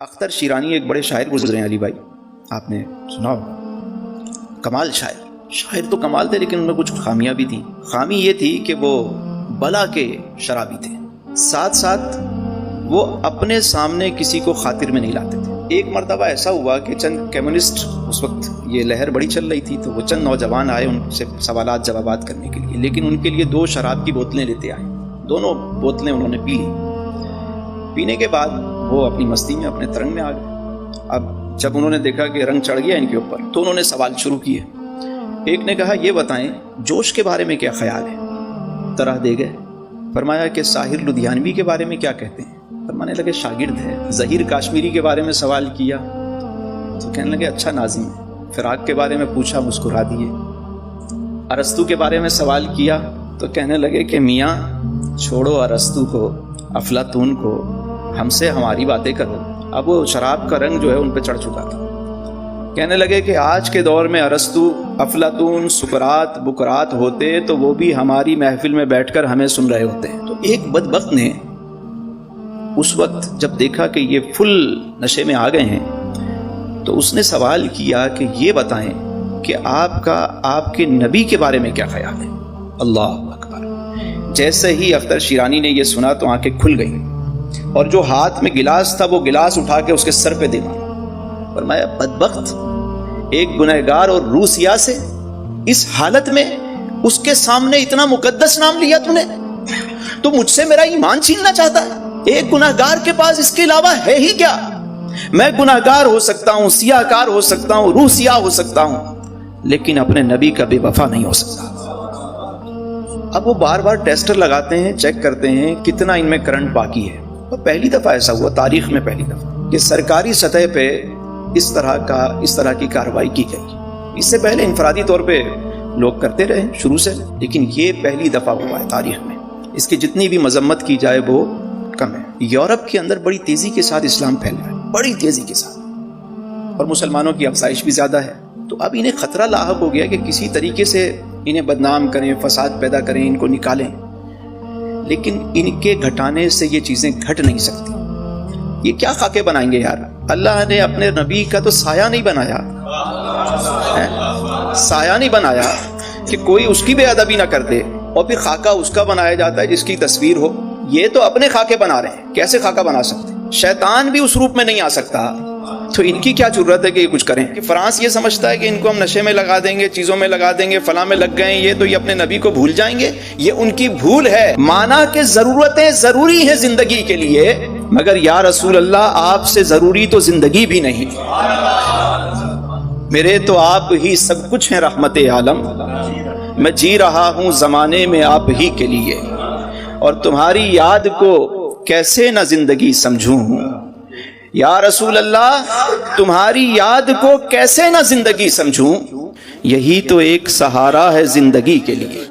اختر شیرانی ایک بڑے شاعر گزرے ہیں علی بھائی، آپ نے سنا ہوگا، کمال شاعر تو کمال تھے، لیکن ان میں کچھ خامیاں بھی تھیں۔ خامی یہ تھی کہ وہ بلا کے شرابی تھے، ساتھ ساتھ وہ اپنے سامنے کسی کو خاطر میں نہیں لاتے تھے۔ ایک مرتبہ ایسا ہوا کہ چند کمیونسٹ، اس وقت یہ لہر بڑی چل رہی تھی، تو وہ چند نوجوان آئے ان سے سوالات جوابات کرنے کے لیے، لیکن ان کے لیے 2 شراب کی بوتلیں لیتے آئے۔ دونوں بوتلیں انہوں نے پی لی۔ پینے کے بعد وہ اپنی مستی میں اپنے ترنگ میں آ گئے۔ اب جب انہوں نے دیکھا کہ رنگ چڑھ گیا ان کے اوپر، تو انہوں نے سوال شروع کیے۔ ایک نے کہا، یہ بتائیں جوش کے بارے میں کیا خیال ہے؟ طرح دے گئے۔ فرمایا کہ ساحر لدھیانوی کے بارے میں کیا کہتے ہیں؟ فرمانے لگے شاگرد ہے۔ ظہیر کاشمیری کے بارے میں سوال کیا تو کہنے لگے اچھا ناظم ہے۔ فراق کے بارے میں پوچھا، مسکرا دیے۔ ارسطو کے بارے میں سوال کیا تو کہنے لگے کہ میاں چھوڑو ارسطو کو، افلاطون کو، ہم سے ہماری باتیں کرو۔ اب وہ شراب کا رنگ جو ہے ان پہ چڑھ چکا تھا۔ کہنے لگے کہ آج کے دور میں ارسطو، افلاطون، سقراط، بقراط ہوتے تو وہ بھی ہماری محفل میں بیٹھ کر ہمیں سن رہے ہوتے ہیں۔ تو ایک بدبخت نے اس وقت جب دیکھا کہ یہ فل نشے میں آ گئے ہیں، تو اس نے سوال کیا کہ یہ بتائیں کہ آپ کے نبی کے بارے میں کیا خیال ہے؟ اللہ اکبر! جیسے ہی اختر شیرانی نے یہ سنا تو آنکھیں کھل گئیں، اور جو ہاتھ میں گلاس تھا وہ گلاس اٹھا کے اس کے سر پہ دے مارا۔ فرمایا بدبخت، ایک گنہگار اور روسیا سے اس حالت میں اس کے سامنے اتنا مقدس نام لیا تو نے، تو مجھ سے میرا ایمان چھیننا چاہتا ہے؟ ایک گنہگار کے پاس اس کے علاوہ ہے ہی کیا؟ میں گنہگار ہو سکتا ہوں، سیاہ کار ہو سکتا ہوں، روح سیاہ ہو سکتا ہوں، لیکن اپنے نبی کا بے وفا نہیں ہو سکتا۔ اب وہ بار بار ٹیسٹر لگاتے ہیں، چیک کرتے ہیں کتنا ان میں کرنٹ باقی ہے۔ اور پہلی دفعہ ایسا ہوا تاریخ میں، پہلی دفعہ کہ سرکاری سطح پہ اس طرح کی کارروائی کی گئی۔ اس سے پہلے انفرادی طور پہ لوگ کرتے رہے شروع سے، لیکن یہ پہلی دفعہ ہوا ہے تاریخ میں۔ اس کی جتنی بھی مذمت کی جائے وہ کم ہے۔ یورپ کے اندر بڑی تیزی کے ساتھ اسلام پھیل رہا ہے، بڑی تیزی کے ساتھ، اور مسلمانوں کی افزائش بھی زیادہ ہے۔ تو اب انہیں خطرہ لاحق ہو گیا کہ کسی طریقے سے انہیں بدنام کریں، فساد پیدا کریں، ان کو نکالیں، لیکن ان کے گھٹانے سے یہ چیزیں گھٹ نہیں سکتی۔ یہ کیا خاکے بنائیں گے یار؟ اللہ نے اپنے نبی کا تو سایہ نہیں بنایا، سایہ نہیں بنایا کہ کوئی اس کی بے ادبی نہ کر دے، اور پھر خاکہ اس کا بنایا جاتا ہے جس کی تصویر ہو۔ یہ تو اپنے خاکے بنا رہے ہیں، کیسے خاکہ بنا سکتے؟ شیطان بھی اس روپ میں نہیں آ سکتا، تو ان کی کیا ضرورت ہے کہ یہ کچھ کریں؟ کہ فرانس یہ سمجھتا ہے کہ ان کو ہم نشے میں لگا دیں گے، چیزوں میں لگا دیں گے، فلاں میں لگ گئے ہیں، تو یہ اپنے نبی کو بھول جائیں گے۔ یہ ان کی بھول ہے۔ مانا کہ ضرورتیں ضروری ہیں زندگی کے لیے، مگر یا رسول اللہ آپ سے ضروری تو زندگی بھی نہیں۔ میرے تو آپ ہی سب کچھ ہیں رحمت عالم، میں جی رہا ہوں زمانے میں آپ ہی کے لیے، اور تمہاری یاد کو کیسے نہ زندگی سمجھوں۔ یا رسول اللہ تمہاری یاد کو کیسے نہ زندگی سمجھوں، یہی تو ایک سہارا ہے زندگی کے لیے۔